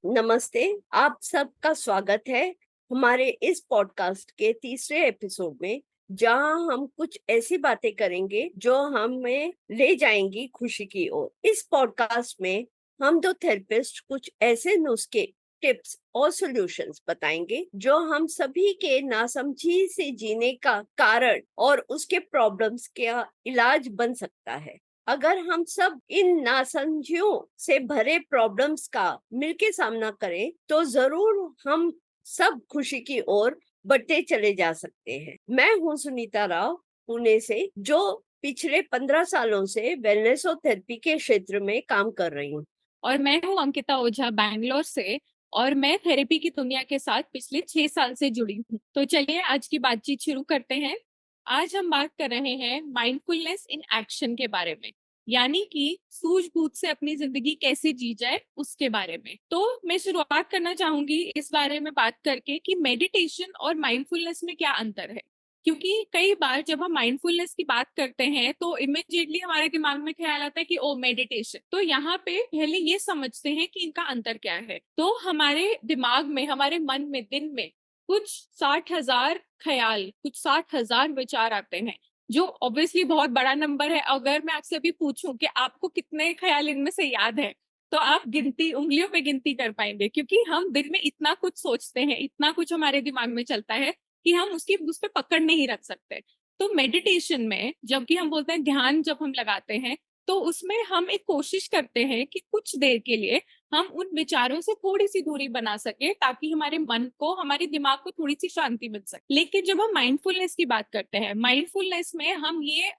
नमस्ते, आप सबका स्वागत है हमारे इस पॉडकास्ट के तीसरे एपिसोड में, जहां हम कुछ ऐसी बातें करेंगे जो हमें ले जाएंगी खुशी की ओर। इस पॉडकास्ट में हम दो थेरेपिस्ट कुछ ऐसे नुस्खे, टिप्स और सॉल्यूशंस बताएंगे जो हम सभी के नासमझी से जीने का कारण और उसके प्रॉब्लम्स का इलाज बन सकता है। अगर हम सब इन नासमझियों से भरे प्रॉब्लम्स का मिलके सामना करें तो जरूर हम सब खुशी की ओर बढ़ते चले जा सकते हैं। मैं हूं सुनीता राव, पुणे से, जो पिछले 15 सालों से वेलनेस और थेरेपी के क्षेत्र में काम कर रही हूँ। और मैं हूँ अंकिता ओझा बैंगलोर से। और मैं थेरेपी की दुनिया के साथ पिछले 6 साल से जुड़ी हूँ। तो चलिए आज की बातचीत शुरू करते हैं। आज हम बात कर रहे हैं माइंडफुलनेस इन एक्शन के बारे में, यानी कि सूझबूझ से अपनी जिंदगी कैसे जी जाए उसके बारे में। तो मैं शुरुआत करना चाहूंगी इस बारे में बात करके कि मेडिटेशन और माइंडफुलनेस में क्या अंतर है। क्योंकि कई बार जब हम माइंडफुलनेस की बात करते हैं तो इमिजिएटली हमारे दिमाग में ख्याल आता है कि ओ मेडिटेशन। तो यहाँ पे पहले ये समझते हैं कि इनका अंतर क्या है। तो हमारे दिमाग में, हमारे मन में दिन में कुछ 60,000 ख्याल, कुछ 60,000 विचार आते हैं, जो ऑब्वियसली बहुत बड़ा नंबर है। अगर मैं आपसे अभी पूछूं कि आपको कितने ख्याल इनमें से याद है, तो आप गिनती, उंगलियों पे गिनती कर पाएंगे, क्योंकि हम दिन में इतना कुछ सोचते हैं, इतना कुछ हमारे दिमाग में चलता है कि हम उसकी उस पर पकड़ नहीं रख सकते। तो मेडिटेशन में जबकि हम बोलते हैं ध्यान जब हम लगाते हैं, तो उसमें हम एक कोशिश करते हैं कि कुछ देर के लिए हम उन विचारों से थोड़ी सी दूरी बना सके, ताकि हमारे मन को, हमारे दिमाग को थोड़ी सी शांति मिल सके। लेकिन जब हम माइंडफुलनेस की बात करते हैं, माइंडफुलनेस में हम ये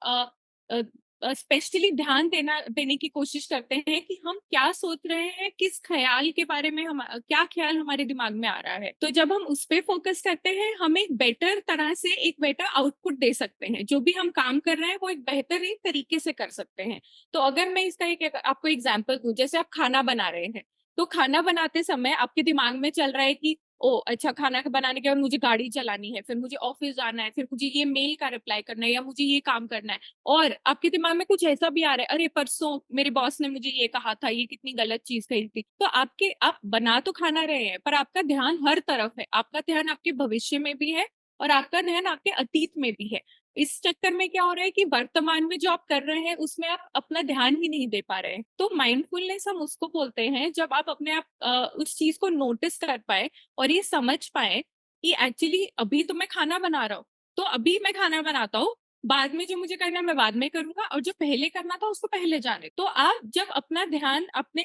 स्पेशली ध्यान देने की कोशिश करते हैं कि हम क्या सोच रहे हैं, किस ख्याल के बारे में, हम क्या ख्याल हमारे दिमाग में आ रहा है। तो जब हम उस पर फोकस करते हैं, हम एक बेटर तरह से एक बेटर आउटपुट दे सकते हैं। जो भी हम काम कर रहे हैं वो एक बेहतरीन तरीके से कर सकते हैं। तो अगर मैं इसका एक आपको एग्जाम्पल दूं, जैसे आप खाना बना रहे हैं, तो खाना बनाते समय आपके दिमाग में चल रहा है कि ओ अच्छा, खाना बनाने के बाद मुझे गाड़ी चलानी है, फिर मुझे ऑफिस जाना है, फिर मुझे ये मेल का रिप्लाई करना है, या मुझे ये काम करना है। और आपके दिमाग में कुछ ऐसा भी आ रहा है, अरे परसों मेरे बॉस ने मुझे ये कहा था, ये कितनी गलत चीज कही थी। तो आप बना तो खाना रहे हैं, पर आपका ध्यान हर तरफ है। आपका ध्यान आपके भविष्य में भी है और आपका ध्यान आपके अतीत में भी है। इस चक्कर में क्या हो रहा है कि वर्तमान में जो आप कर रहे हैं उसमें आप अपना ध्यान ही नहीं दे पा रहे हैं। तो माइंडफुलनेस हम उसको बोलते हैं जब आप अपने आप उस चीज को नोटिस कर पाए और ये समझ पाए कि एक्चुअली अभी तो मैं खाना बना रहा हूँ, तो अभी मैं खाना बनाता हूँ, बाद में जो मुझे करना है मैं बाद में करूंगा, और जो पहले करना था उसको पहले जाने। तो आप जब अपना ध्यान अपने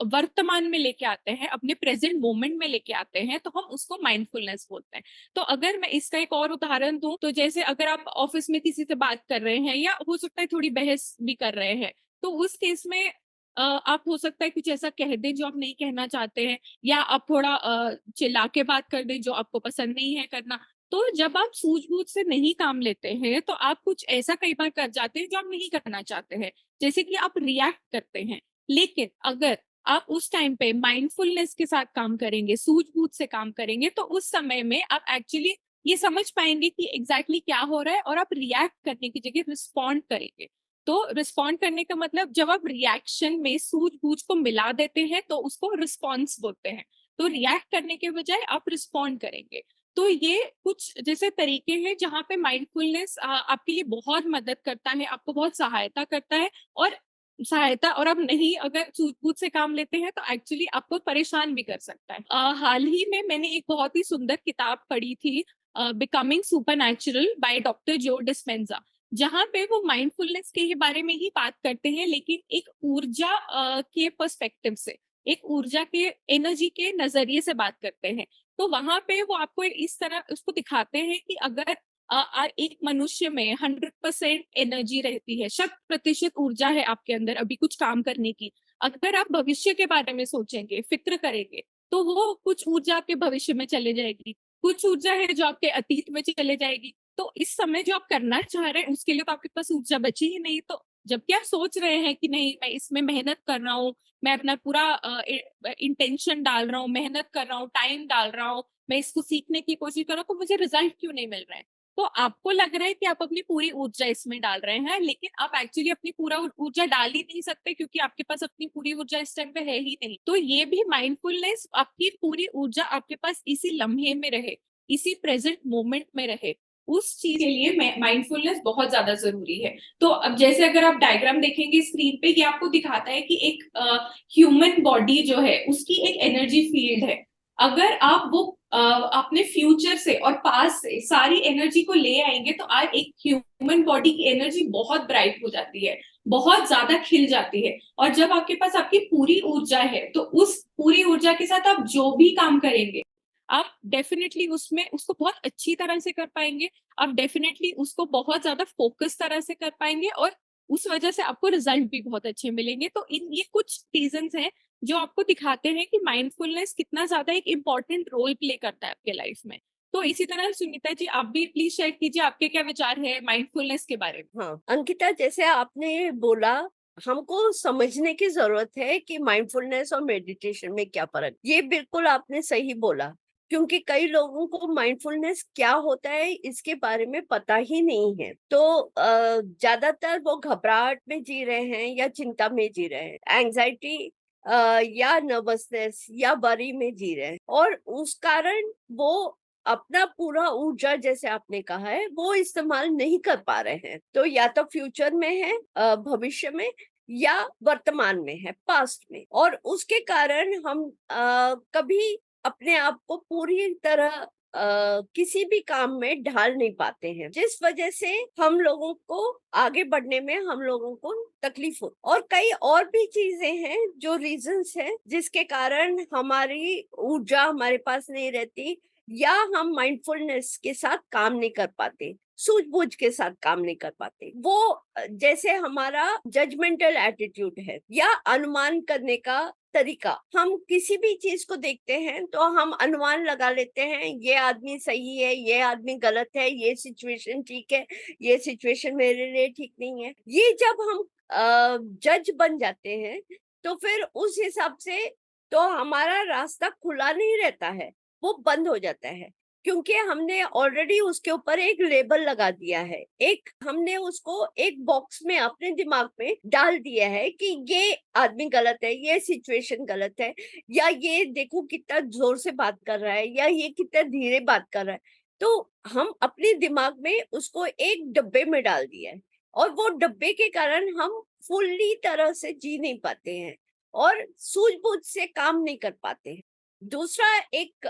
वर्तमान में लेके आते हैं, अपने प्रेजेंट मोमेंट में लेके आते हैं, तो हम उसको माइंडफुलनेस बोलते हैं। तो अगर मैं इसका एक और उदाहरण दूं, तो जैसे अगर आप ऑफिस में किसी से बात कर रहे हैं, या हो सकता है थोड़ी बहस भी कर रहे हैं, तो उस केस में आप हो सकता है कुछ ऐसा कह दें जो आप नहीं कहना चाहते हैं, या आप थोड़ा चिल्ला के बात कर दें जो आपको पसंद नहीं है करना। तो जब आप सूझबूझ से नहीं काम लेते हैं, तो आप कुछ ऐसा कई बार कर जाते हैं जो आप नहीं करना चाहते हैं, जैसे कि आप रिएक्ट करते हैं। लेकिन अगर आप उस टाइम पे माइंडफुलनेस के साथ काम करेंगे, सूझबूझ से काम करेंगे, तो उस समय में आप एक्चुअली ये समझ पाएंगे कि एग्जैक्टली क्या हो रहा है, और आप रिएक्ट करने की जगह रिस्पॉन्ड करेंगे। तो रिस्पॉन्ड करने का मतलब, जब आप रिएक्शन में सूझबूझ को मिला देते हैं तो उसको रिस्पॉन्स बोलते हैं। तो रिएक्ट करने के बजाय आप रिस्पॉन्ड करेंगे। तो ये कुछ जैसे तरीके हैं जहाँ पे माइंडफुलनेस आपके लिए बहुत मदद करता है, आपको बहुत सहायता करता है। और और आप नहीं, अगर सूझबूझ से काम लेते हैं तो एक्चुअली आपको परेशान भी कर सकता है। हाल ही में मैंने एक बहुत ही सुंदर किताब पढ़ी थी, बिकमिंग सुपरनैचुरल बाय डॉक्टर जो डिस्पेंजा, जहाँ पे वो माइंडफुलनेस के ही बारे में ही बात करते हैं, लेकिन एक ऊर्जा के पर्सपेक्टिव से, एक ऊर्जा के, एनर्जी के नजरिए से बात करते हैं। तो वहां पे वो आपको इस तरह उसको दिखाते हैं कि अगर एक मनुष्य में 100% एनर्जी रहती है, 100% ऊर्जा है आपके अंदर अभी कुछ काम करने की, अगर आप भविष्य के बारे में सोचेंगे, फिक्र करेंगे, तो वो कुछ ऊर्जा आपके भविष्य में चले जाएगी, कुछ ऊर्जा है जो आपके अतीत में चले जाएगी। तो इस समय जो आप करना चाह रहे हैं उसके लिए तो आपके पास ऊर्जा बची ही नहीं। तो जबकि आप सोच रहे हैं कि नहीं, मैं इसमें मेहनत कर रहा हूँ, मैं अपना पूरा इंटेंशन डाल रहा हूँ, मेहनत कर रहा हूँ, टाइम डाल रहा हूँ, मैं इसको सीखने की कोशिश कर रहा हूँ, तो मुझे रिजल्ट क्यों नहीं मिल रहा है। तो आपको लग रहा है कि आप अपनी पूरी ऊर्जा इसमें डाल रहे हैं, लेकिन आप एक्चुअली अपनी पूरा ऊर्जा डाल ही नहीं सकते, क्योंकि आपके पास अपनी पूरी ऊर्जा इस टाइम पे है ही नहीं। तो ये भी माइंडफुलनेस, आपकी पूरी ऊर्जा आपके पास इसी लम्हे में रहे, इसी प्रेजेंट मोमेंट में रहे, उस चीज के लिए माइंडफुलनेस बहुत ज्यादा जरूरी है। तो अब जैसे अगर आप डायग्राम देखेंगे स्क्रीन पे, ये आपको दिखाता है कि एक ह्यूमन बॉडी जो है उसकी एक एनर्जी फील्ड है। अगर आप वो अपने फ्यूचर से और पास्ट से सारी एनर्जी को ले आएंगे, तो आज एक ह्यूमन बॉडी की एनर्जी बहुत ब्राइट हो जाती है, बहुत ज्यादा खिल जाती है। और जब आपके पास आपकी पूरी ऊर्जा है, तो उस पूरी ऊर्जा के साथ आप जो भी काम करेंगे, आप डेफिनेटली उसमें उसको बहुत अच्छी तरह से कर पाएंगे। आप डेफिनेटली उसको बहुत ज्यादा फोकस तरह से कर पाएंगे, और उस वजह से आपको रिजल्ट भी बहुत अच्छे मिलेंगे। तो इन ये कुछ रीजंस हैं जो आपको दिखाते हैं कि माइंडफुलनेस कितना ज्यादा एक इम्पॉर्टेंट रोल प्ले करता है आपके लाइफ में। तो इसी तरह सुनीता जी, आप भी प्लीज शेयर कीजिए आपके क्या विचार है माइंडफुलनेस के बारे में। हाँ अंकिता, जैसे आपने बोला, हमको समझने की जरूरत है कि माइंडफुलनेस और मेडिटेशन में क्या फर्क। ये बिल्कुल आपने सही बोला, क्योंकि कई लोगों को माइंडफुलनेस क्या होता है इसके बारे में पता ही नहीं है। तो ज्यादातर वो घबराहट में जी रहे हैं या चिंता में जी रहे हैं, एंजाइटी या नर्वसनेस या वरी में जी रहे हैं, और उस कारण वो अपना पूरा ऊर्जा, जैसे आपने कहा है, वो इस्तेमाल नहीं कर पा रहे हैं। तो या तो फ्यूचर में है, भविष्य में, या वर्तमान में है, पास्ट में। और उसके कारण हम कभी अपने आप को पूरी तरह किसी भी काम में ढाल नहीं पाते हैं, जिस वजह से हम लोगों को आगे बढ़ने में हम लोगों को तकलीफ हो। और कई और भी चीजें हैं जो रीजंस हैं जिसके कारण हमारी ऊर्जा हमारे पास नहीं रहती, या हम माइंडफुलनेस के साथ काम नहीं कर पाते, सूझबूझ के साथ काम नहीं कर पाते। वो जैसे हमारा जजमेंटल एटीट्यूड है या अनुमान करने का तरीका। हम किसी भी चीज को देखते हैं तो हम अनुमान लगा लेते हैं, ये आदमी सही है, ये आदमी गलत है, ये सिचुएशन ठीक है, ये सिचुएशन मेरे लिए ठीक नहीं है। ये जब हम जज बन जाते हैं, तो फिर उस हिसाब से तो हमारा रास्ता खुला नहीं रहता है, वो बंद हो जाता है, क्योंकि हमने ऑलरेडी उसके ऊपर एक लेबल लगा दिया है, एक हमने उसको एक बॉक्स में अपने दिमाग में डाल दिया है कि ये आदमी गलत है, ये सिचुएशन गलत है, या ये देखो कितना जोर से बात कर रहा है, या ये कितना धीरे बात कर रहा है। तो हम अपने दिमाग में उसको एक डब्बे में डाल दिया है, और वो डब्बे के कारण हम फुल्ली तरह से जी नहीं पाते हैं और सूझबूझ से काम नहीं कर पाते हैं। दूसरा एक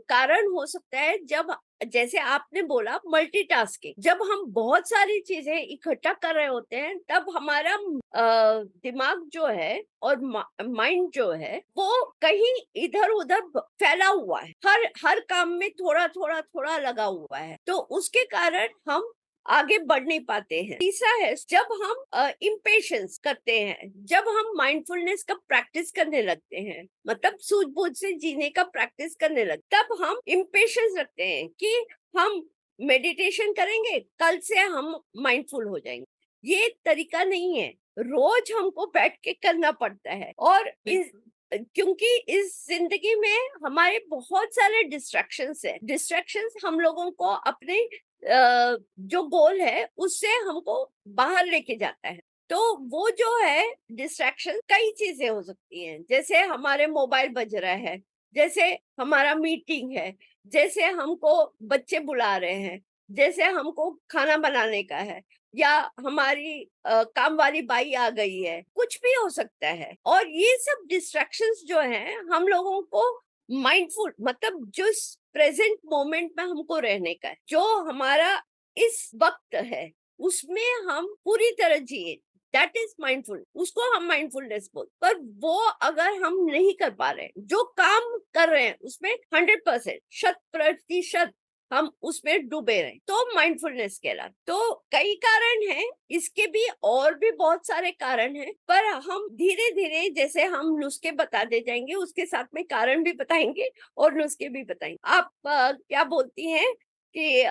कारण हो सकता है, जब जैसे आपने बोला मल्टीटास्किंग, जब हम बहुत सारी चीजें इकट्ठा कर रहे होते हैं, तब हमारा दिमाग जो है और माइंड जो है वो कहीं इधर उधर फैला हुआ है, हर हर काम में थोड़ा थोड़ा थोड़ा लगा हुआ है, तो उसके कारण हम आगे बढ़ नहीं पाते हैं। तीसरा है, जब हम इम्पेशंस करते हैं, जब हम माइंडफुलनेस का प्रैक्टिस करने लगते हैं, मतलब सूझबूझ से जीने का प्रैक्टिस करने लगते, तब हम इम्पेशंस रखते हैं कि हम मेडिटेशन करेंगे, कल से हम माइंडफुल हो जाएंगे। ये तरीका नहीं है, रोज हमको बैठ के करना पड़ता है। और क्योंकि इस जिंदगी में हमारे बहुत सारे डिस्ट्रैक्शंस है, डिस्ट्रैक्शंस हम लोगों को अपने जो गोल है उससे हमको बाहर लेके जाता है। तो वो जो है डिस्ट्रैक्शन, कई चीजें हो सकती हैं, जैसे हमारे मोबाइल बज रहा है, जैसे हमारा मीटिंग है, जैसे हमको बच्चे बुला रहे हैं, जैसे हमको खाना बनाने का है, या हमारी काम वाली बाई आ गई है, कुछ भी हो सकता है। और ये सब डिस्ट्रैक्शंस जो हैं, हम लोगों को माइंडफुल, मतलब जो प्रेजेंट मोमेंट में हमको रहने का है, जो हमारा इस वक्त है, उसमें हम पूरी तरह जिए, दैट इज माइंडफुल, उसको हम माइंडफुलनेस बोलते। पर वो अगर हम नहीं कर पा रहे हैं, जो काम कर रहे हैं उसमें 100%, 100% हम उसमें डूबे रहे, तो माइंडफुलनेस कहला। तो कई कारण हैं, इसके भी और भी बहुत सारे कारण हैं, पर हम धीरे धीरे, जैसे हम नुस्खे बताते जाएंगे, उसके साथ में कारण भी बताएंगे और नुस्खे भी बताएंगे। आप क्या बोलती हैं कि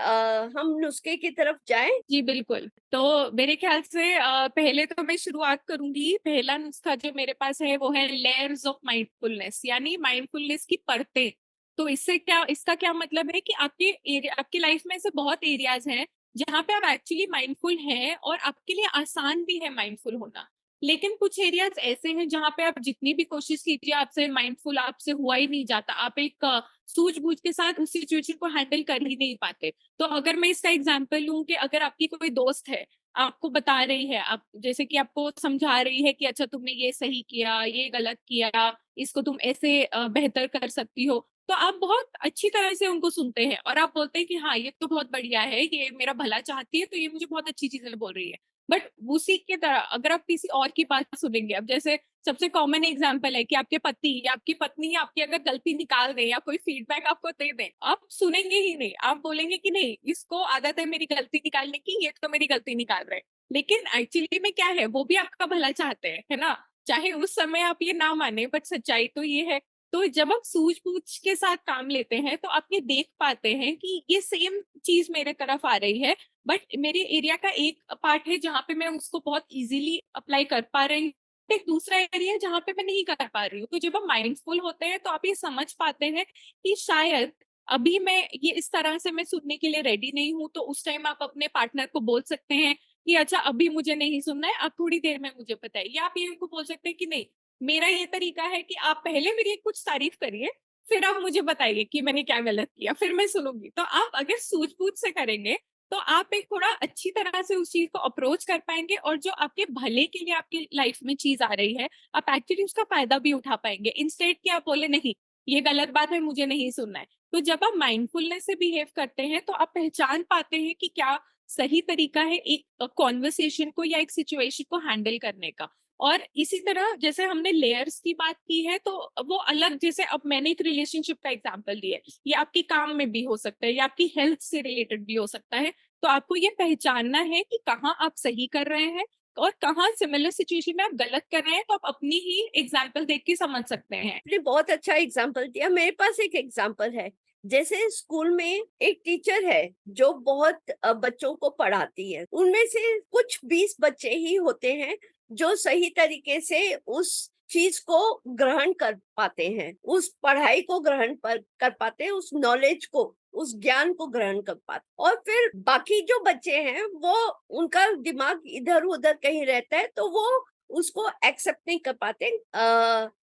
हम नुस्खे की तरफ जाएं? जी बिल्कुल। तो मेरे ख्याल से पहले तो मैं शुरुआत करूंगी। पहला नुस्खा जो मेरे पास है वो है लेयर्स ऑफ माइंडफुलनेस, यानी माइंडफुलनेस की परतें। तो इसका क्या मतलब है कि आपकी लाइफ में ऐसे बहुत एरियाज हैं जहाँ पे आप एक्चुअली माइंडफुल हैं और आपके लिए आसान भी है माइंडफुल होना। लेकिन कुछ एरियाज ऐसे हैं जहाँ पे आप जितनी भी कोशिश कीजिए आपसे माइंडफुल आपसे हुआ ही नहीं जाता। आप एक सूझबूझ के साथ उस सिचुएशन को हैंडल कर ही नहीं पाते। तो अगर मैं इसका एग्जांपल लूं कि अगर आपकी कोई दोस्त है, आपको बता रही है, आप जैसे कि आपको समझा रही है कि अच्छा तुमने ये सही किया, ये गलत किया, इसको तुम ऐसे बेहतर कर सकती हो, तो आप बहुत अच्छी तरह से उनको सुनते हैं और आप बोलते हैं कि हाँ ये तो बहुत बढ़िया है, ये मेरा भला चाहती है, तो ये मुझे बहुत अच्छी चीजें बोल रही है। बट उसी की तरह अगर आप किसी और की बात सुनेंगे, अब जैसे सबसे कॉमन एग्जाम्पल है कि आपके पति या आपकी पत्नी आपकी अगर गलती निकाल दे या कोई फीडबैक आपको दे दे, आप सुनेंगे ही नहीं, आप बोलेंगे कि नहीं इसको आदत है मेरी गलती निकालने की, ये तो मेरी गलती निकाल रहे हैं। लेकिन एक्चुअली में क्या है, वो भी आपका भला चाहते हैं, है ना। चाहे उस समय आप ये ना माने, बट सच्चाई तो ये है। तो जब आप सूझबूझ के साथ काम लेते हैं तो आप ये देख पाते हैं कि ये सेम चीज मेरे तरफ आ रही है, बट मेरे एरिया का एक पार्ट है जहाँ पे मैं उसको बहुत इजीली अप्लाई कर पा रही हूँ, एक दूसरा एरिया है जहाँ पे मैं नहीं कर पा रही हूँ। तो जब आप माइंडफुल होते हैं तो आप ये समझ पाते हैं कि शायद अभी मैं ये इस तरह से मैं सुनने के लिए रेडी नहीं हूँ, तो उस टाइम आप अपने पार्टनर को बोल सकते हैं कि अच्छा अभी मुझे नहीं सुनना है, आप थोड़ी देर में मुझे बताइए। या आप ये उनको बोल सकते हैं कि नहीं, मेरा ये तरीका है कि आप पहले मेरी कुछ तारीफ करिए, फिर आप मुझे बताइए कि मैंने क्या गलत किया, फिर मैं सुनूंगी। तो आप अगर सूझबूझ से करेंगे तो आप एक थोड़ा अच्छी तरह से उस चीज को अप्रोच कर पाएंगे, और जो आपके भले के लिए आपकी लाइफ में चीज आ रही है आप एक्चुअली उसका फायदा भी उठा पाएंगे, इंस्टेड कि आप बोले नहीं ये गलत बात है मुझे नहीं सुनना है। तो जब आप माइंडफुलनेस से बिहेव करते हैं तो आप पहचान पाते हैं कि क्या सही तरीका है एक कॉन्वर्सेशन को या एक सिचुएशन को हैंडल करने का। और इसी तरह जैसे हमने लेयर्स की बात की है, तो वो अलग, जैसे अब मैंने एक रिलेशनशिप का एग्जांपल दिया है, ये आपके काम में भी हो सकता है या आपकी हेल्थ से रिलेटेड भी हो सकता है। तो आपको ये पहचानना है कि कहाँ आप सही कर रहे हैं और कहाँ सिमिलर सिचुएशन में आप गलत कर रहे हैं, तो आप अपनी ही एग्जाम्पल देख के समझ सकते हैं। आपने बहुत अच्छा एग्जाम्पल दिया। मेरे पास एक एग्जाम्पल है। जैसे स्कूल में एक टीचर है जो बहुत बच्चों को पढ़ाती है। उनमें से कुछ 20 बच्चे ही होते हैं जो सही तरीके से उस चीज को ग्रहण कर पाते हैं, उस पढ़ाई को ग्रहण कर पाते हैं, उस नॉलेज को, उस ज्ञान को ग्रहण कर पाते। और फिर बाकी जो बच्चे हैं वो, उनका दिमाग इधर उधर कहीं रहता है, तो वो उसको एक्सेप्ट नहीं कर पाते।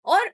और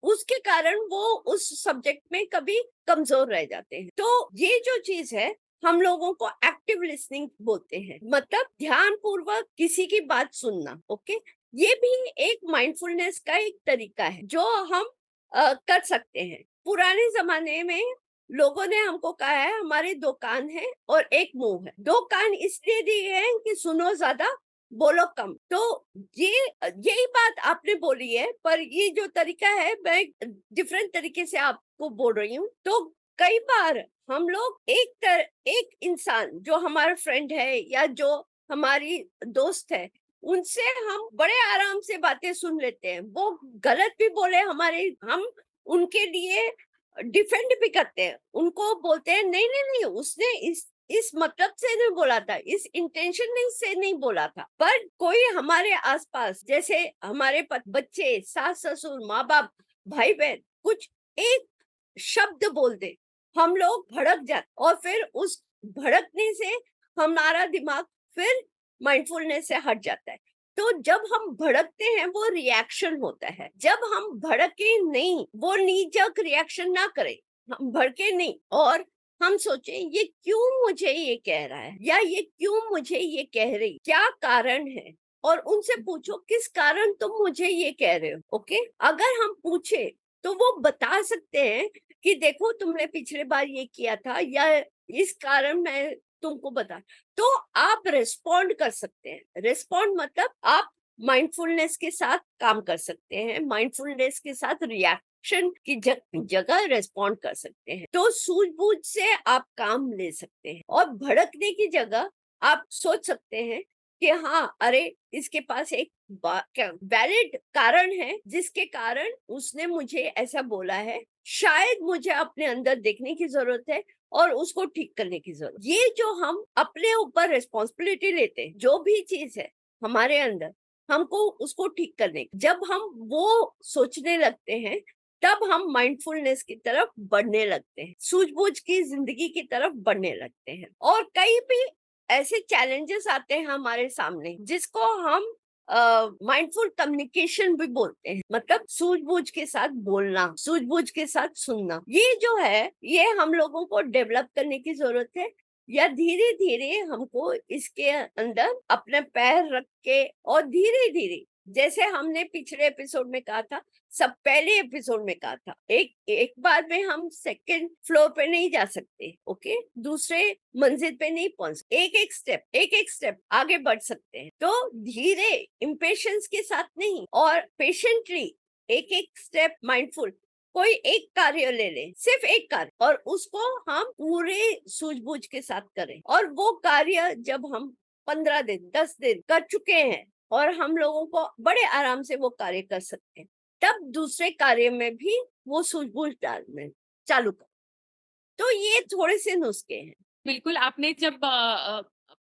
उसके कारण वो उस सब्जेक्ट में कभी कमजोर रह जाते हैं। तो ये जो चीज है, हम लोगों को एक्टिव लिसनिंग बोलते हैं, मतलब ध्यान पूर्वक किसी की बात सुनना। ओके, ये भी एक माइंडफुलनेस का एक तरीका है जो हम कर सकते हैं। पुराने जमाने में लोगों ने हमको कहा है हमारे 2 कान है और 1 मुंह है। 2 कान इसलिए दिए हैं कि सुनो ज्यादा, बोलो कम। तो ये यही बात आपने बोली है, पर ये जो तरीका है मैं डिफरेंट तरीके से आपको बोल रही हूँ। तो कई बार हम लोग एक इंसान जो हमारा फ्रेंड है या जो हमारी दोस्त है, उनसे हम बड़े आराम से बातें सुन लेते हैं। वो गलत भी बोले हमारे, हम उनके लिए डिफेंड भी करते हैं, उनको बोलते हैं नहीं नहीं नहीं, उसने इस मतलब से नहीं बोला था, इस इंटेंशन नहीं से नहीं बोला था। पर कोई हमारे आसपास, जैसे हमारे बच्चे, सास ससुर, माँ बाप, भाई बहन, कुछ एक शब्द बोल दे, हम लोग भड़क जाते, और फिर उस भड़कने से हमारा दिमाग फिर माइंडफुलनेस से हट जाता है। तो जब हम भड़कते हैं वो रिएक्शन होता है। जब हम भड़के नहीं, वो नीजक रिएक्शन ना करें, हम भड़के नहीं और हम सोचें ये क्यों मुझे ये कह रहा है या ये क्यों मुझे ये कह रही, क्या कारण है, और उनसे पूछो किस कारण तुम मुझे ये कह रहे हो। ओके, अगर हम पूछे तो वो बता सकते हैं कि देखो तुमने पिछले बार ये किया था, या इस कारण मैं तुमको बता। तो आप रिस्पॉन्ड कर सकते हैं। रिस्पॉन्ड मतलब आप माइंडफुलनेस के साथ काम कर सकते हैं, माइंडफुलनेस के साथ रिएक्शन की जगह रिस्पॉन्ड कर सकते हैं। तो सूझबूझ से आप काम ले सकते हैं, और भड़कने की जगह आप सोच सकते हैं कि हाँ, अरे इसके पास एक वैलिड कारण है जिसके कारण उसने मुझे ऐसा बोला है, शायद मुझे अपने अंदर देखने की जरूरत है और उसको ठीक करने की जरूरत। ये जो हम अपने ऊपर रिस्पॉन्सिबिलिटी लेते हैं, जो भी चीज है हमारे अंदर, हमको उसको ठीक करने की, जब हम वो सोचने लगते हैं तब हम माइंडफुलनेस की तरफ बढ़ने लगते हैं, सूझबूझ की जिंदगी की तरफ बढ़ने लगते हैं। और कई भी ऐसे चैलेंजेस आते हैं हमारे सामने जिसको हम माइंडफुल कम्युनिकेशन भी बोलते हैं, मतलब सूझबूझ के साथ बोलना, सूझबूझ के साथ सुनना। ये जो है, ये हम लोगों को डेवलप करने की जरूरत है, या धीरे धीरे हमको इसके अंदर अपने पैर रख के और धीरे धीरे, जैसे हमने पिछले एपिसोड में कहा था, सब पहले एपिसोड में कहा था, एक एक बार में हम सेकंड फ्लोर पे नहीं जा सकते, ओके, दूसरे मंजिल पे नहीं पहुंच सकते, एक एक स्टेप आगे बढ़ सकते हैं। तो धीरे, इम्पेशंस के साथ नहीं, और पेशेंटली एक एक स्टेप माइंडफुल, कोई एक कार्य ले ले, सिर्फ एक कार्य, और उसको हम पूरे सूझबूझ के साथ करें। और वो कार्य जब हम 15 दिन 10 दिन कर चुके हैं और हम लोगों को बड़े आराम से वो कार्य कर सकते हैं, तब दूसरे कार्य में भी वो सूझबूझ डालने चालू कर। तो ये थोड़े से नुस्खे हैं। बिल्कुल, आपने जब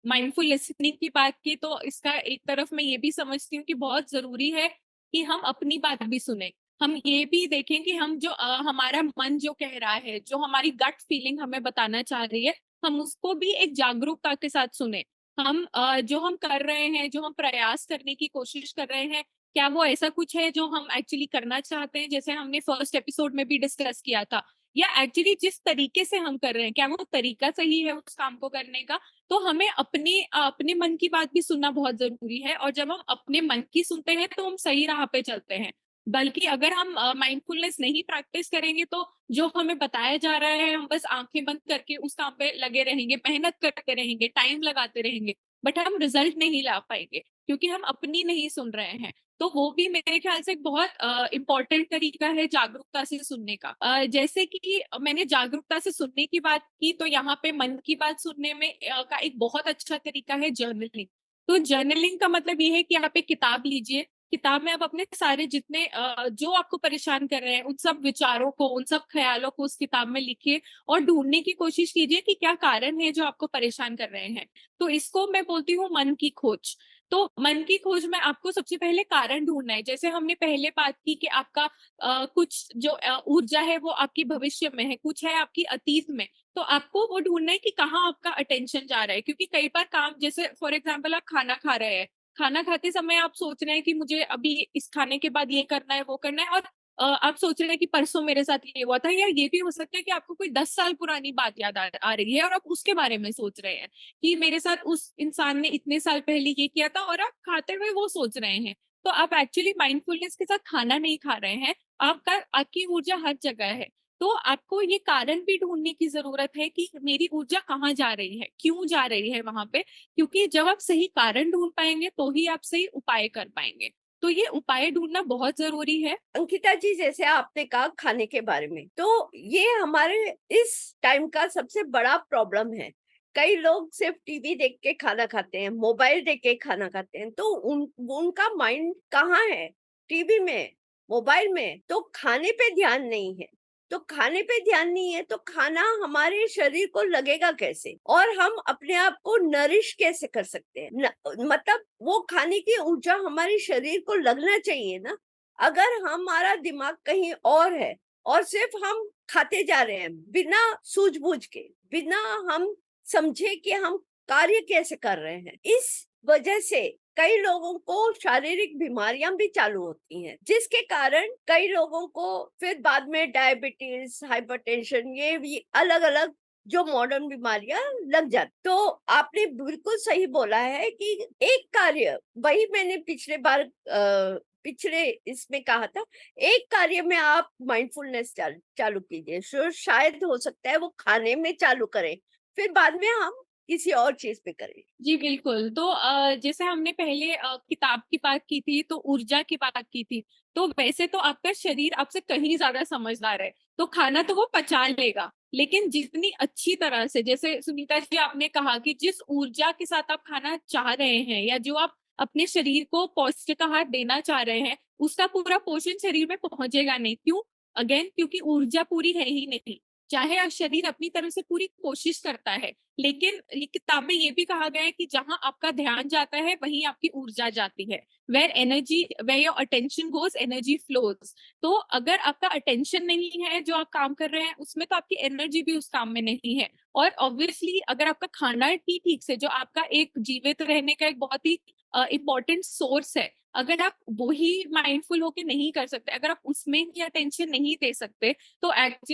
माइंडफुल लिसनिंग की बात की तो इसका एक तरफ मैं ये भी समझती हूँ कि बहुत ज़रूरी है कि हम अपनी बात भी सुनें। हम ये भी देखें कि हम जो हमारा मन जो कह रहा है, जो हमारी गट फीलिंग हमें बताना चाह रही है, हम उसको भी एक जागरूकता के साथ सुनें। हम जो हम कर रहे हैं, जो हम प्रयास करने की कोशिश कर रहे हैं, क्या वो ऐसा कुछ है जो हम एक्चुअली करना चाहते हैं? जैसे हमने फर्स्ट एपिसोड में भी डिस्कस किया था, या एक्चुअली जिस तरीके से हम कर रहे हैं, क्या वो तरीका सही है उस काम को करने का? तो हमें अपने मन की बात भी सुनना बहुत ज़रूरी है, और जब हम अपने मन की सुनते हैं, तो हम सही राह पे चलते हैं। बल्कि अगर हम माइंडफुलनेस नहीं प्रैक्टिस करेंगे, तो जो हमें बताया जा रहा है, हम बस आँखें बंद करके उस काम पे लगे रहेंगे, मेहनत करते रहेंगे, टाइम लगाते रहेंगे, बट हम रिज़ल्ट नहीं ला पाएँगे, क्योंकि हम अपनी नहीं सुन रहे हैं। तो वो भी मेरे ख्याल से एक बहुत इम्पोर्टेंट तरीका है जागरूकता से सुनने का। जैसे कि मैंने जागरूकता से सुनने की बात की, तो यहाँ पे मन की बात सुनने में का एक बहुत अच्छा तरीका है जर्नलिंग। तो जर्नलिंग का मतलब ये है कि आप एक किताब लीजिए, किताब में आप अपने सारे जितने जो आपको परेशान कर रहे हैं, उन सब विचारों को, उन सब ख़्यालों को उस किताब में लिखिए, और ढूँढने की कोशिश कीजिए कि क्या कारण है जो आपको परेशान कर रहे हैं। तो इसको मैं बोलती हूँ मन की खोज। तो मन की खोज में आपको सबसे पहले कारण ढूँढना है। जैसे हमने पहले बात की कि आपका कुछ जो ऊर्जा है वो आपकी भविष्य में है, कुछ है आपकी अतीत में। तो आपको वो ढूँढना है कि कहाँ आपका अटेंशन जा रहा है, क्योंकि कई बार काम, जैसे फॉर एग्ज़ाम्पल आप खाना खा रहे हैं, खाना खाते समय आप सोच रहे हैं कि मुझे अभी इस खाने के बाद ये करना है, वो करना है, और आप सोच रहे हैं कि परसों मेरे साथ ये हुआ था, या ये भी हो सकता है कि आपको कोई 10 साल पुरानी बात याद आ रही है और आप उसके बारे में सोच रहे हैं। कि मेरे साथ उस इंसान ने इतने साल पहले ये किया था, और आप खाते हुए वो सोच रहे हैं। तो आप एक्चुअली माइंडफुलनेस के साथ खाना नहीं खा रहे हैं, आपकी ऊर्जा हर जगह है। तो आपको ये कारण भी ढूँढने की ज़रूरत है कि मेरी ऊर्जा कहाँ जा रही है, क्यों जा रही है वहाँ पे? क्योंकि जब आप सही कारण ढूँढ पाएँगे, तो ही आप सही उपाय कर पाएँगे। तो ये उपाय ढूँढना बहुत ज़रूरी है। अंकिता जी, जैसे आपने कहा खाने के बारे में, तो ये हमारे इस टाइम का सबसे बड़ा प्रॉब्लम है। कई लोग सिर्फ टीवी देख के खाना खाते हैं, मोबाइल देख के खाना खाते हैं, तो उनका माइंड कहाँ है? टीवी में, मोबाइल में, तो खाने पे ध्यान नहीं है। तो खाने पे ध्यान नहीं है तो खाना हमारे शरीर को लगेगा कैसे, और हम अपने आप को नरिश कैसे कर सकते हैं? मतलब वो खाने की ऊर्जा हमारे शरीर को लगना चाहिए ना। अगर हमारा दिमाग कहीं और है और सिर्फ हम खाते जा रहे हैं बिना सूझबूझ के, बिना हम समझे कि हम कार्य कैसे कर रहे हैं, इस वजह से कई लोगों को शारीरिक बीमारियां भी चालू होती हैं, जिसके कारण कई लोगों को फिर बाद में डायबिटीज, हाइपरटेंशन, ये भी अलग अलग जो मॉडर्न बीमारियां लग जाती। तो आपने बिल्कुल सही बोला है कि एक कार्य, वही मैंने पिछले इसमें कहा था, एक कार्य में आप माइंडफुलनेस चालू कीजिए, शायद हो सकता है वो खाने में चालू करें, फिर बाद में हम किसी और चीज पे करें। जी, बिल्कुल। तो जैसे हमने पहले किताब की बात की थी, तो ऊर्जा की बात की थी। तो वैसे तो आपका शरीर आपसे कहीं ज़्यादा समझदार है, तो खाना तो वो पचा लेगा। लेकिन जितनी अच्छी तरह से, जैसे सुनीता जी आपने कहा कि जिस ऊर्जा के साथ आप खाना चाह रहे हैं, या जो आप अपने शरीर को पौष्टिक आहार देना चाह रहे हैं, उसका पूरा पोषण शरीर में पहुँचेगा नहीं। क्यों? अगेन क्योंकि ऊर्जा पूरी है ही नहीं। चाहे शरीर अपनी तरफ से पूरी कोशिश करता है, लेकिन ये किताब में ये भी कहा गया है कि जहां आपका ध्यान जाता है वहीं आपकी ऊर्जा जाती है। Where your attention goes energy flows. तो अगर आपका अटेंशन नहीं है जो आप काम कर रहे हैं उसमें, तो आपकी एनर्जी भी उस काम में नहीं है। और ऑब्वियसली अगर आपका खाना ही ठीक से, जो आपका एक जीवित रहने का एक बहुत ही इम्पोर्टेंट सोर्स है, अगर आप वही माइंडफुल होके नहीं कर सकते, अगर आप उसमें ही अटेंशन नहीं दे सकते, तो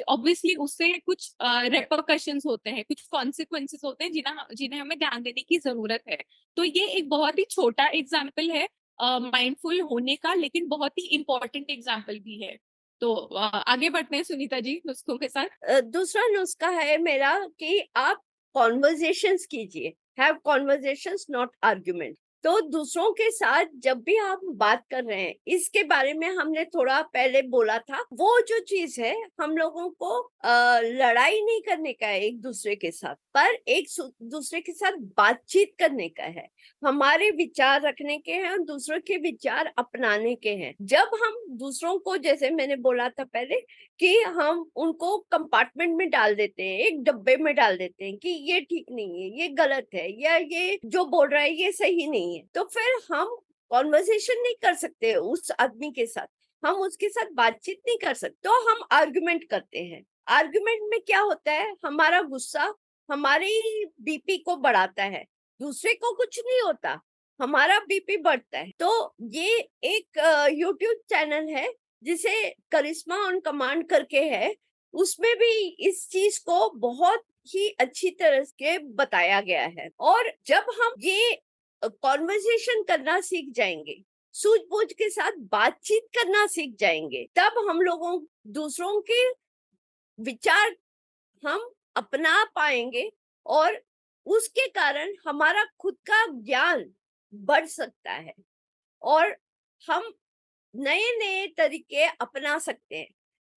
ऑब्वियसली उससे कुछ रेपरकशंस होते हैं, कुछ कॉन्सिक्वेंसेस होते हैं जिन्हें हमें ध्यान देने की जरूरत है। तो ये एक बहुत ही छोटा एग्जाम्पल है माइंडफुल होने का, लेकिन बहुत ही इम्पोर्टेंट एग्जाम्पल भी है। तो आगे बढ़ते हैं सुनीता जी नुस्खों के साथ। दूसरा नुस्खा है मेरा कि आप कॉन्वर्जेशंस कीजिए, हैव कॉन्वर्जेशंस नॉट आर्ग्यूमेंट। तो दूसरों के साथ जब भी आप बात कर रहे हैं, इसके बारे में हमने थोड़ा पहले बोला था, वो जो चीज है हम लोगों को लड़ाई नहीं करने का है एक दूसरे के साथ, पर एक दूसरे के साथ बातचीत करने का है। हमारे विचार रखने के हैं और दूसरों के विचार अपनाने के हैं। जब हम दूसरों को, जैसे मैंने बोला था पहले, कि हम उनको कंपार्टमेंट में डाल देते हैं, एक डब्बे में डाल देते हैं कि ये ठीक नहीं है, ये गलत है, या ये जो बोल रहा है ये सही नहीं है, तो फिर हम कॉन्वर्सेशन नहीं कर सकते उस आदमी के साथ, हम उसके साथ बातचीत नहीं कर सकते, तो हम आर्गुमेंट करते हैं। आर्गुमेंट में क्या होता है, हमारा गुस्सा हमारी बीपी को बढ़ाता है, दूसरे को कुछ नहीं होता, हमारा बीपी बढ़ता है। तो ये एक यूट्यूब चैनल है जिसे करिश्मा ऑन कमांड करके है, उसमें भी इस चीज को बहुत ही अच्छी तरह से बताया गया है। और जब हम ये कॉन्वर्सेशन करना सीख जाएंगे, सूझबूझ के साथ बातचीत करना सीख जाएंगे, तब हम लोगों दूसरों के विचार हम अपना पाएंगे, और उसके कारण हमारा खुद का ज्ञान बढ़ सकता है और हम नए नए तरीके अपना सकते हैं।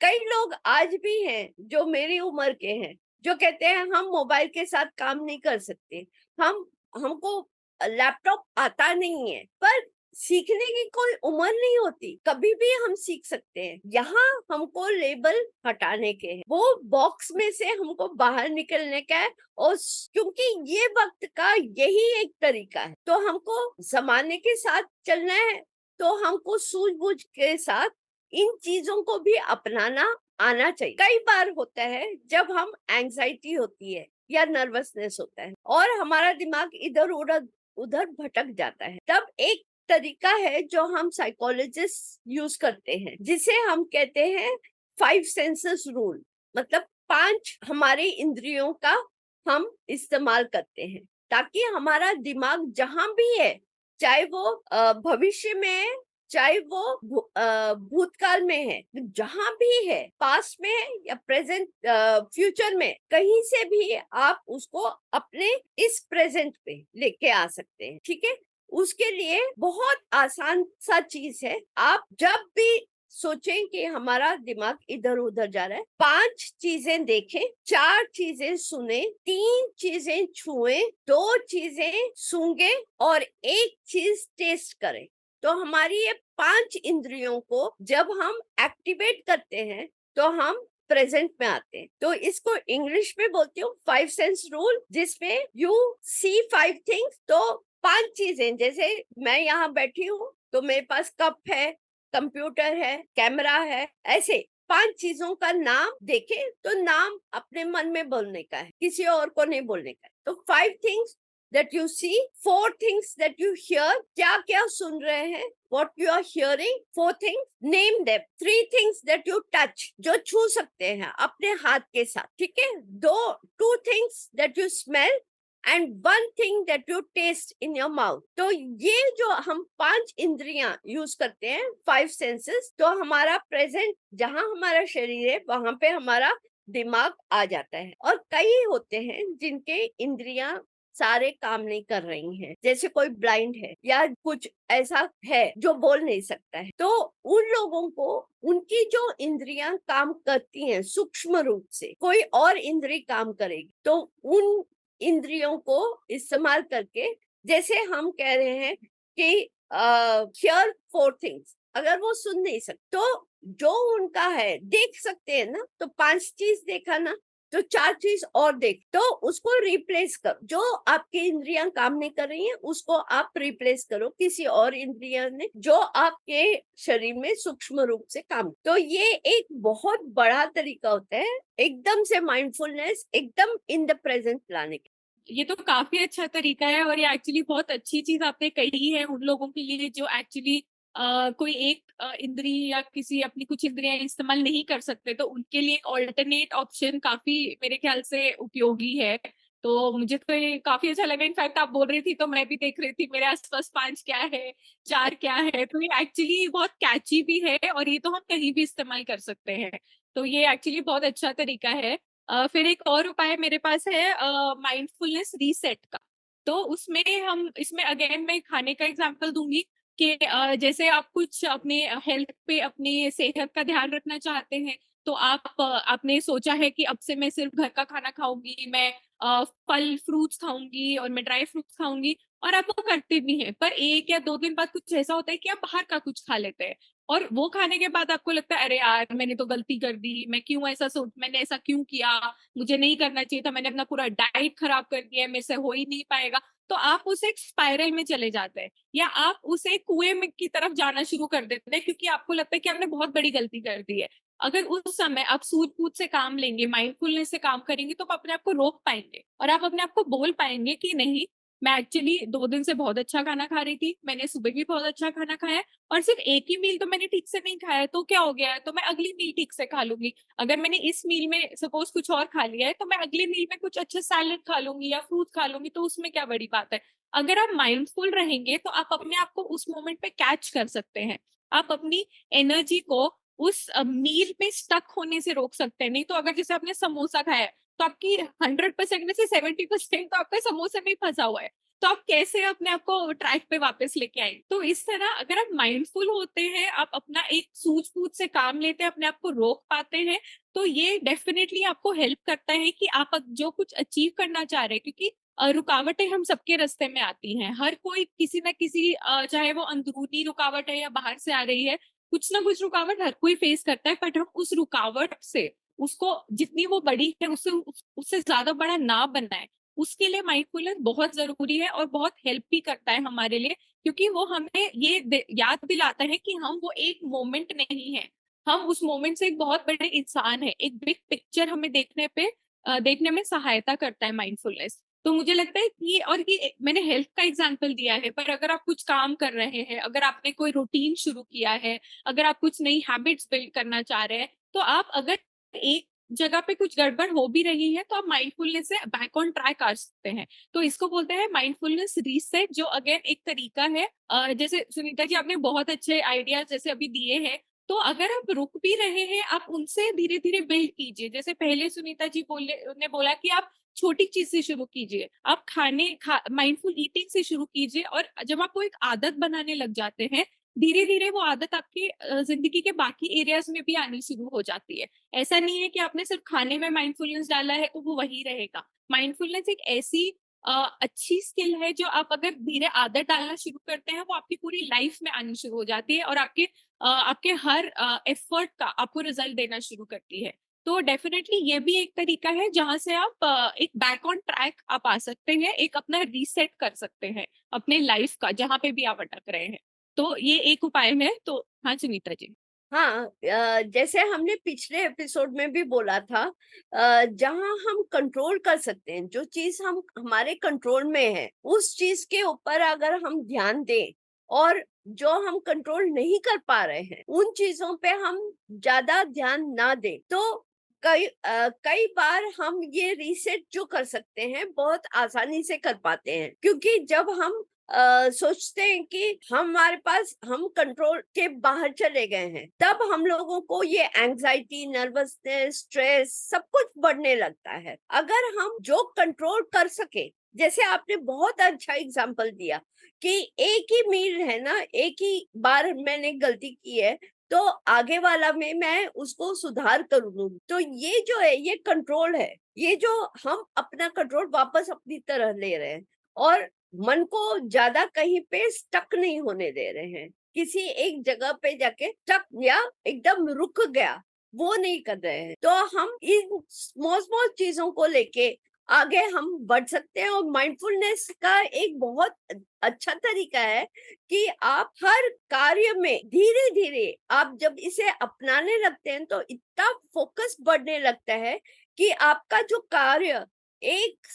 कई लोग आज भी हैं जो मेरी उम्र के हैं, जो कहते हैं हम मोबाइल के साथ काम नहीं कर सकते, हमको लैपटॉप आता नहीं है, पर सीखने की कोई उम्र नहीं होती, कभी भी हम सीख सकते हैं। यहाँ हमको लेबल हटाने के हैं, वो बॉक्स में से हमको बाहर निकलने का है, और क्योंकि ये वक्त का यही एक तरीका है, तो हमको जमाने के साथ चलना है, तो हमको सूझबूझ के साथ इन चीजों को भी अपनाना आना चाहिए। कई बार होता है जब हम एंजाइटी होती है या नर्वसनेस होता है और हमारा दिमाग इधर उधर उधर भटक जाता है, तब एक तरीका है जो हम साइकोलॉजिस्ट यूज करते हैं, जिसे हम कहते हैं 5 सेंसेस रूल। मतलब 5 हमारी इंद्रियों का हम इस्तेमाल करते हैं, ताकि हमारा दिमाग जहां भी है, चाहे वो भविष्य में है, चाहे वो भूतकाल में है, जहां भी है, पास्ट में है या प्रेजेंट फ्यूचर में, कहीं से भी आप उसको अपने इस प्रेजेंट पे लेके आ सकते हैं। ठीक है, उसके लिए बहुत आसान सा चीज है। आप जब भी सोचें कि हमारा दिमाग इधर उधर जा रहा है, 5 चीजें देखें, 4 चीजें सुने, 3 चीजें छुएं, 2 चीजें सूंघे और 1 चीज टेस्ट करें। तो हमारी ये 5 इंद्रियों को जब हम एक्टिवेट करते हैं तो हम प्रेजेंट में आते हैं। तो इसको इंग्लिश में बोलती हूँ 5 सेंस रूल, जिसमें यू सी 5 थिंग्स। तो 5 चीजें, जैसे मैं यहाँ बैठी हूँ तो मेरे पास कप है, कंप्यूटर है, कैमरा है, ऐसे 5 चीजों का नाम देखे तो नाम अपने मन में बोलने का है, किसी और को नहीं बोलने का है। तो 5 things that you see, 4 things that you hear, क्या क्या सुन रहे हैं, what you are hearing, 4 things, name them, 3 things that you touch, जो छू सकते हैं अपने हाथ के साथ, ठीक है, 2 things that you smell and 1 thing that you taste in your mouth। तो ये जो हम 5 इंद्रियां यूज करते हैं, 5 सेंसेस, तो हमारा प्रेजेंट जहां हमारा शरीर है वहां पे हमारा दिमाग आ जाता है। और कई होते हैं जिनके इंद्रियां सारे काम नहीं कर रही हैं, जैसे कोई ब्लाइंड है या कुछ ऐसा है जो बोल नहीं सकता है, तो उन लोगों को उनकी जो इंद्रियां काम करती हैं सूक्ष्म रूप से, कोई और इंद्री काम करेगी, तो उन इंद्रियों को इस्तेमाल करके, जैसे हम कह रहे हैं कि हियर 4 थिंग्स, अगर वो सुन नहीं सकते तो जो उनका है देख सकते हैं ना, तो 5 चीज देखा ना, तो 4 चीज और देख, तो उसको रिप्लेस करो। जो आपकी इंद्रियां काम नहीं कर रही हैं उसको आप रिप्लेस करो किसी और इंद्रिया ने जो आपके शरीर में सूक्ष्म रूप से काम। तो ये एक बहुत बड़ा तरीका होता है एकदम से माइंडफुलनेस एकदम इन द प्रेजेंट लाने के। ये तो काफी अच्छा तरीका है, और ये एक्चुअली बहुत अच्छी चीज आपने कही है उन लोगों के लिए जो एक्चुअली कोई एक इंद्रिय या किसी अपनी कुछ इंद्रियां इस्तेमाल नहीं कर सकते, तो उनके लिए एक ऑल्टरनेट ऑप्शन काफी मेरे ख्याल से उपयोगी है। तो मुझे तो ये काफी अच्छा लगा। इनफैक्ट आप बोल रही थी तो मैं भी देख रही थी मेरे आसपास 5 क्या है, 4 क्या है। तो ये एक्चुअली बहुत कैची भी है, और ये तो हम कहीं भी इस्तेमाल कर सकते हैं। तो ये एक्चुअली बहुत अच्छा तरीका है। फिर एक और उपाय मेरे पास है माइंडफुलनेस रीसेट का। तो उसमें हम इसमें अगेन मैं खाने का एग्जांपल दूंगी कि जैसे आप कुछ अपने हेल्थ पे अपनी सेहत का ध्यान रखना चाहते हैं, तो आपने सोचा है कि अब से मैं सिर्फ घर का खाना खाऊंगी, मैं फल फ्रूट्स खाऊंगी और मैं ड्राई फ्रूट्स खाऊंगी, और आप वो करते भी हैं। पर 1 या 2 दिन बाद कुछ ऐसा होता है कि आप बाहर का कुछ खा लेते हैं, और वो खाने के बाद आपको लगता है अरे यार मैंने तो गलती कर दी, मैं क्यों ऐसा सोच मैंने ऐसा क्यों किया, मुझे नहीं करना चाहिए था, मैंने अपना पूरा डाइट खराब कर दिया है, मेरे से हो ही नहीं पाएगा। तो आप उस एक स्पाइरल में चले जाते हैं, या आप उसे कुएं में की तरफ जाना शुरू कर देते हैं, क्योंकि आपको लगता है कि आपने बहुत बड़ी गलती कर दी है। अगर उस समय आप सूझबूझ से काम लेंगे, माइंडफुलनेस से काम करेंगे, तो आप अपने आप को रोक पाएंगे और आप अपने आप को बोल पाएंगे कि नहीं, मैं एक्चुअली 2 दिन से बहुत अच्छा खाना खा रही थी, मैंने सुबह भी बहुत अच्छा खाना खाया, और सिर्फ एक ही मील तो मैंने ठीक से नहीं खाया है, तो क्या हो गया है, तो मैं अगली मील ठीक से खा लूंगी। अगर मैंने इस मील में सपोज कुछ और खा लिया है, तो मैं अगली मील में कुछ अच्छा सैलेड खा लूंगी या फ्रूट खा लूंगी, तो उसमें क्या बड़ी बात है। अगर आप माइंडफुल रहेंगे तो आप अपने आप को उस मोमेंट पे कैच कर सकते हैं। आप अपनी एनर्जी को उस मील में स्टक होने से रोक सकते हैं। नहीं तो अगर जैसे आपने समोसा खाया है, तो आपकी 100% में से 70% तो आपका समोसे में ही फंसा हुआ है। तो आप कैसे अपने आप को ट्रैक पे वापस लेके आए। तो इस तरह अगर आप माइंडफुल होते हैं, आप अपना एक सूझबूझ से काम लेते हैं, अपने आप को रोक पाते हैं, तो ये डेफिनेटली आपको हेल्प करता है कि आप जो कुछ अचीव करना चाह रहे हैं। क्योंकि रुकावटें हम सबके रास्ते में आती हैं, हर कोई किसी ना किसी चाहे वो अंदरूनी रुकावट है या बाहर से आ रही है, कुछ ना कुछ रुकावट हर कोई फेस करता है। बट हम उस रुकावट से उसको जितनी वो बड़ी है उससे उससे ज्यादा बड़ा ना बनना है, उसके लिए माइंडफुलनेस बहुत जरूरी है और बहुत हेल्प भी करता है हमारे लिए। क्योंकि वो हमें ये याद दिलाता है कि हम वो एक मोमेंट नहीं है, हम उस मोमेंट से एक बहुत बड़े इंसान है। एक बिग पिक्चर हमें देखने में सहायता करता है माइंडफुलनेस। तो मुझे लगता है कि और ये मैंने हेल्थ का एग्जांपल दिया है, पर अगर आप कुछ काम कर रहे हैं, अगर आपने कोई रूटीन शुरू किया है, अगर आप कुछ नई हैबिट्स बिल्ड करना चाह रहे हैं, तो आप अगर एक जगह पे कुछ गड़बड़ हो भी रही है, तो आप माइंडफुलनेस से बैक ऑन ट्रैक आ सकते हैं। तो इसको बोलते हैं माइंडफुलनेस रीसेट, जो अगेन एक तरीका है। जैसे सुनीता जी आपने बहुत अच्छे आइडियाज जैसे अभी दिए हैं, तो अगर आप रुक भी रहे हैं, आप उनसे धीरे धीरे बिल्ड कीजिए। जैसे पहले सुनीता जी ने बोला कि आप छोटी चीज से शुरू कीजिए, आप माइंडफुल ईटिंग से शुरू कीजिए, और जब आप वो एक आदत बनाने लग जाते हैं, धीरे धीरे वो आदत आपकी जिंदगी के बाकी एरियाज में भी आनी शुरू हो जाती है। ऐसा नहीं है कि आपने सिर्फ खाने में माइंडफुलनेस डाला है तो वो वही रहेगा। माइंडफुलनेस एक ऐसी अच्छी स्किल है जो आप अगर धीरे आदत डालना शुरू करते हैं, वो आपकी पूरी लाइफ में आनी शुरू हो जाती है, और आपके हर एफर्ट का आपको रिजल्ट देना शुरू करती है। तो डेफिनेटली ये भी एक तरीका है जहां से आप एक बैक ऑन ट्रैक आप आ सकते हैं, एक अपना रीसेट कर सकते हैं अपने लाइफ का, जहां पे भी आप अटक रहे हैं। तो ये एक उपाय है। तो हाँ सुनीता जी। हाँ, जैसे हमने पिछले एपिसोड में भी बोला था, जहाँ हम कंट्रोल कर सकते हैं, जो चीज हम हमारे कंट्रोल में है उस चीज के ऊपर अगर हम ध्यान दें, और जो हम कंट्रोल नहीं कर पा रहे हैं उन चीजों पे हम ज्यादा ध्यान ना दें, तो कई बार हम ये रीसेट जो कर सकते हैं बहुत आसानी से कर पाते हैं। क्योंकि जब हम सोचते हैं कि हमारे पास हम कंट्रोल के बाहर चले गए हैं, तब हम लोगों को ये एंजाइटी, नर्वसनेस, स्ट्रेस सब कुछ बढ़ने लगता है। अगर हम जो कंट्रोल कर सके, जैसे आपने बहुत अच्छा एग्जांपल दिया कि एक ही मील है ना, एक ही बार मैंने गलती की है, तो आगे वाला में मैं उसको सुधार करूंगी। तो ये जो है ये कंट्रोल है, ये जो हम अपना कंट्रोल वापस अपनी तरह ले रहे हैं, और मन को ज्यादा कहीं पे स्टक नहीं होने दे रहे हैं, किसी एक जगह पे जाके स्टक या एकदम रुक गया, वो नहीं कर रहे हैं। तो हम इन स्मॉल स्मॉल चीजों को लेके आगे हम बढ़ सकते हैं। और माइंडफुलनेस का एक बहुत अच्छा तरीका है कि आप हर कार्य में धीरे धीरे आप जब इसे अपनाने लगते हैं तो इतना फोकस बढ़ने लगता है कि आपका जो कार्य एक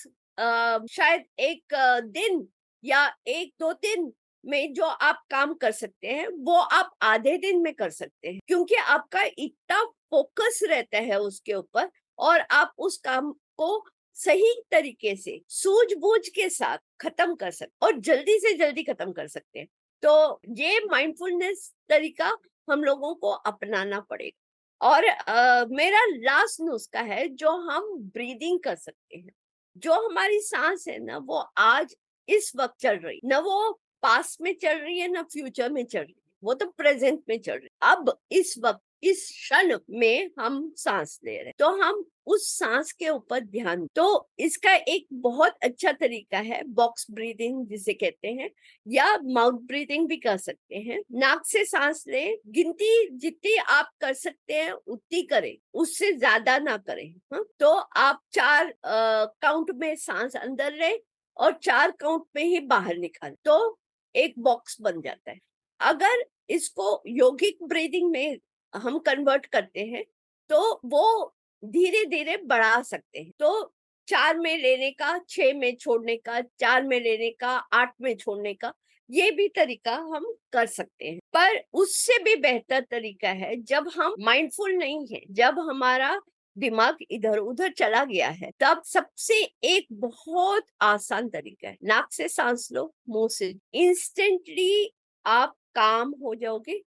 शायद एक दिन या एक दो दिन में जो आप काम कर सकते हैं वो आप आधे दिन में कर सकते हैं, क्योंकि आपका इतना फोकस रहता है उसके ऊपर और आप उस काम को सही तरीके से सूझबूझ के साथ खत्म कर सकते और जल्दी से जल्दी खत्म कर सकते हैं। तो ये माइंडफुलनेस तरीका हम लोगों को अपनाना पड़ेगा। और मेरा लास्ट नुस्खा है जो हम ब्रीदिंग कर सकते हैं। जो हमारी सांस है ना वो आज इस वक्त चल रही, ना वो पास्ट में चल रही है ना फ्यूचर में चल रही है, वो तो प्रेजेंट में चल रही है। अब इस वक्त इस क्षण में हम सांस ले रहे हैं तो हम उस सांस के ऊपर ध्यान, तो इसका एक बहुत अच्छा तरीका है बॉक्स ब्रीदिंग जिसे कहते हैं, या माउथ ब्रीदिंग भी कर सकते हैं। नाक से सांस ले, गिनती जितनी आप कर सकते हैं उतनी करें, उससे ज्यादा ना करें। हाँ? तो आप 4 काउंट में सांस अंदर ले और 4 काउंट में ही बाहर निकाल, तो एक बॉक्स बन जाता है। अगर इसको योगिक ब्रीदिंग में हम कन्वर्ट करते हैं तो वो धीरे धीरे बढ़ा सकते हैं। तो 4 में लेने का, 6 में छोड़ने का, 4 में लेने का, 8 में छोड़ने का, ये भी तरीका हम कर सकते हैं। पर उससे भी बेहतर तरीका है जब हम माइंडफुल नहीं है, जब हमारा दिमाग इधर उधर चला गया है, तब सबसे एक बहुत आसान तरीका है, नाक से सांस लो, मुंह से, इंस्टेंटली आप काम हो जाओगे,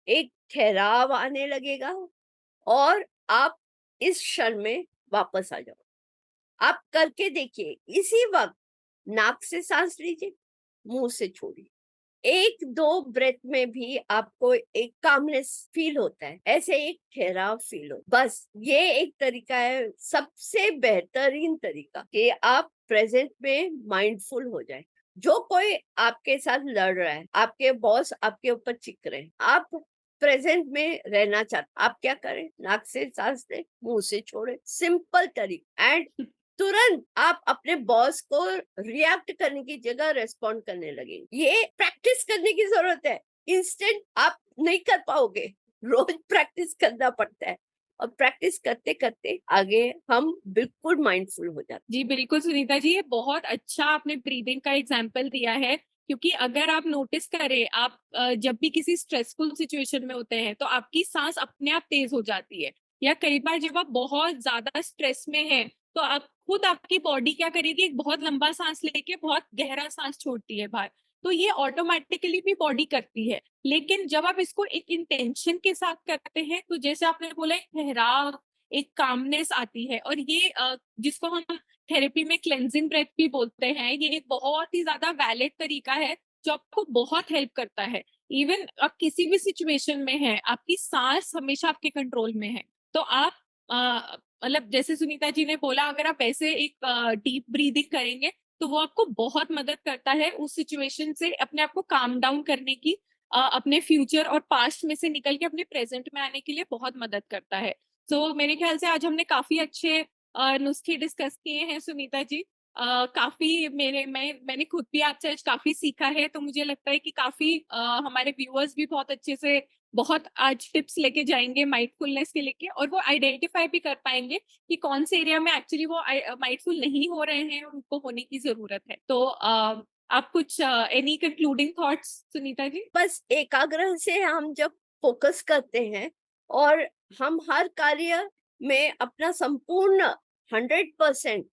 एक ठहराव आने लगेगा और आप इस क्षण में वापस आ जाओ। आप करके देखिए, इसी वक्त नाक से सांस लीजिए, मुंह से छोड़िए, एक दो ब्रेथ में भी आपको एक कामनेस फील होता है, ऐसे एक ठहराव फील हो। बस ये एक तरीका है, सबसे बेहतरीन तरीका कि आप प्रेजेंट में माइंडफुल हो जाए। जो कोई आपके साथ लड़ रहा है, आपके बॉस आपके ऊपर चिक रहे हैं, आप प्रेजेंट में रहना चाहते, आप क्या करें, नाक से सांस लें, मुंह से छोड़े, सिंपल तरीका। एंड तुरंत आप अपने बॉस को रिएक्ट करने की जगह रेस्पॉन्ड करने लगेंगे। ये प्रैक्टिस करने की जरूरत है, इंस्टेंट आप नहीं कर पाओगे, रोज प्रैक्टिस करना पड़ता है और प्रैक्टिस करते करते आगे हम बिल्कुल माइंडफुल हो जाते हैं। जी बिल्कुल सुनीता जी, ये बहुत अच्छा आपने ब्रीदिंग का एग्जाम्पल दिया है। क्योंकि अगर आप नोटिस करें, आप जब भी किसी स्ट्रेसफुल सिचुएशन में होते हैं तो आपकी सांस अपने आप तेज हो जाती है। या कई बार जब आप बहुत ज्यादा स्ट्रेस में हैं तो आप खुद, आपकी बॉडी क्या करेगी, एक बहुत लंबा सांस लेके बहुत गहरा सांस छोड़ती है बाहर। तो ये ऑटोमेटिकली भी बॉडी करती है। लेकिन जब आप इसको एक इंटेंशन के साथ करते हैं तो जैसे आपने बोला, एक ठहराव, एक कामनेस आती है। और ये जिसको हम थेरेपी में क्लेंजिंग ब्रेथ भी बोलते हैं, ये एक बहुत ही ज्यादा वैलिड तरीका है जो आपको बहुत हेल्प करता है। इवन आप किसी भी सिचुएशन में हैं, आपकी सांस हमेशा आपके कंट्रोल में है। तो आप मतलब जैसे सुनीता जी ने बोला, अगर आप ऐसे एक डीप ब्रीदिंग करेंगे तो वो आपको बहुत मदद करता है उस सिचुएशन से अपने आप को काम डाउन करने की, अपने फ्यूचर और पास्ट में से निकल के अपने प्रेजेंट में आने के लिए बहुत मदद करता है। तो मेरे ख्याल से आज हमने काफी अच्छे नुस्खे डिस्कस किए हैं सुनीता जी। काफी मैंने खुद भी आपसे आज काफी सीखा है। तो मुझे लगता है कि काफी हमारे व्यूअर्स भी बहुत अच्छे से बहुत आज टिप्स लेके जाएंगे माइंडफुलनेस के लेके, और वो आइडेंटिफाई भी कर पाएंगे कि कौन से एरिया में एक्चुअली वो माइंडफुल नहीं हो रहे हैं और उनको होने की जरूरत है। तो आप कुछ any concluding thoughts Sunita ji? बस एकाग्रह से हम जब फोकस करते हैं और हम हर कार्य में अपना संपूर्ण 100%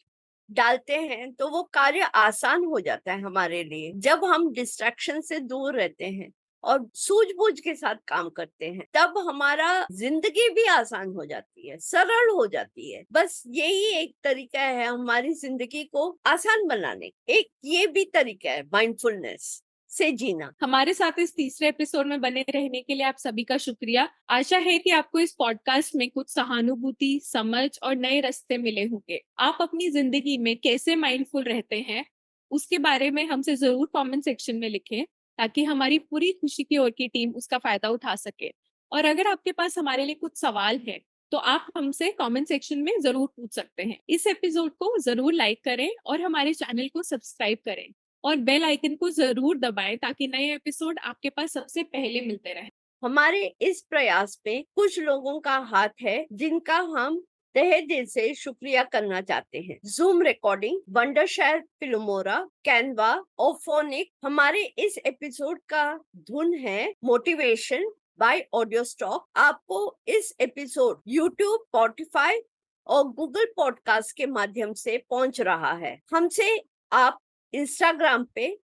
डालते हैं तो वो कार्य आसान हो जाता है हमारे लिए। जब हम डिस्ट्रैक्शन से दूर रहते हैं और सूझबूझ के साथ काम करते हैं तब हमारा जिंदगी भी आसान हो जाती है, सरल हो जाती है। बस यही एक तरीका है हमारी जिंदगी को आसान बनाने, एक ये भी तरीका है माइंडफुलनेस से जीना। हमारे साथ इस तीसरे एपिसोड में बने रहने के लिए आप सभी का शुक्रिया। आशा है कि आपको इस पॉडकास्ट में कुछ सहानुभूति, समझ और नए रास्ते मिले होंगे। आप अपनी जिंदगी में कैसे माइंडफुल रहते हैं उसके बारे में हमसे जरूर कमेंट सेक्शन में लिखें, ताकि हमारी पूरी खुशी की ओर की टीम उसका फायदा उठा सके। और अगर आपके पास हमारे लिए कुछ सवाल है तो आप हमसे कमेंट सेक्शन में जरूर पूछ सकते हैं। इस एपिसोड को जरूर लाइक करें और हमारे चैनल को सब्सक्राइब करें और बेल आइकन को जरूर दबाएं ताकि नए एपिसोड आपके पास सबसे पहले मिलते रहे। हमारे इस प्रयास में कुछ लोगों का हाथ है जिनका हम तहे दिल से शुक्रिया करना चाहते हैं। Zoom recording, Wondershare Filmora, Canva, Auphonic. हमारे इस एपिसोड का धुन है मोटिवेशन बाय ऑडियो स्टॉक। आपको इस एपिसोड यूट्यूब, स्पॉटिफाई और गूगल पॉडकास्ट के माध्यम से पहुंच रहा है। हमसे आप इंस्टाग्राम पे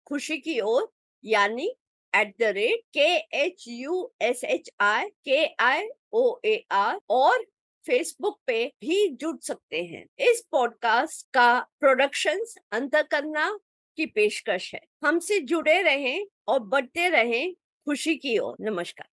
@खुशी की ओर यानी @KHUSHIKIOAR और फेसबुक पे भी जुड़ सकते हैं। इस पॉडकास्ट का प्रोडक्शंस अंतकरना की पेशकश है। हमसे जुड़े रहें और बढ़ते रहें खुशी की ओर। नमस्कार।